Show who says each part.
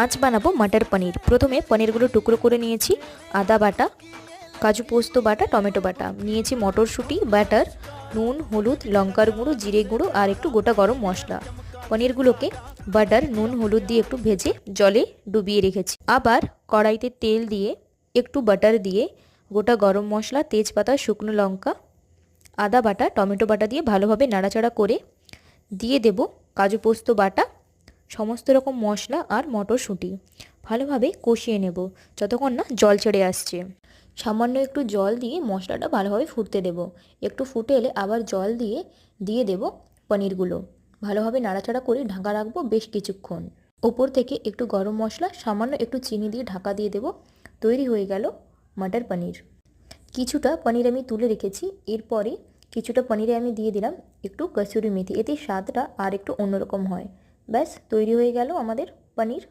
Speaker 1: আজ বানাবো মটর পনির। প্রথমে পনিরগুলো টুকরো করে নিয়েছি, আদা বাটা, কাজু পোস্ত বাটা, টমেটো বাটা, নিয়েছি মটরশুঁটি, বাটার, নুন, হলুদ, লঙ্কার গুঁড়ো, জিরে গুঁড়ো আর একটু গোটা গরম মশলা। পনিরগুলোকে বাটার, নুন, হলুদ দিয়ে একটু ভেজে জলে ডুবিয়ে রেখেছি। আবার কড়াইতে তেল দিয়ে একটু বাটার দিয়ে গোটা গরম মশলা, তেজপাতা, শুকনো লঙ্কা, আদা বাটা, টমেটো বাটা দিয়ে ভালোভাবে নাড়াচাড়া করে দিয়ে দেব কাজু পোস্ত বাটা, সমস্ত রকম মশলা আর মটরশুঁটি। ভালোভাবে কষিয়ে নেব যতক্ষণ না জল ছেড়ে আসছে। সামান্য একটু জল দিয়ে মশলাটা ভালোভাবে ফুটতে দেব। একটু ফুটে এলে আবার জল দিয়ে দিয়ে দেব পনিরগুলো। ভালোভাবে নাড়াচাড়া করে ঢাকা রাখবো বেশ কিছুক্ষণ। ওপর থেকে একটু গরম মশলা, সামান্য একটু চিনি দিয়ে ঢাকা দিয়ে দেব। তৈরি হয়ে গেল মটর পনির। কিছুটা পনির আমি তুলে রেখেছি, এরপরে কিছুটা পনিরে আমি দিয়ে দিলাম একটু কসুরি মেথি। এতে স্বাদটা আর একটু অন্যরকম হয়। ব্যাস তৈরি হয়ে গেল আমাদের পনির।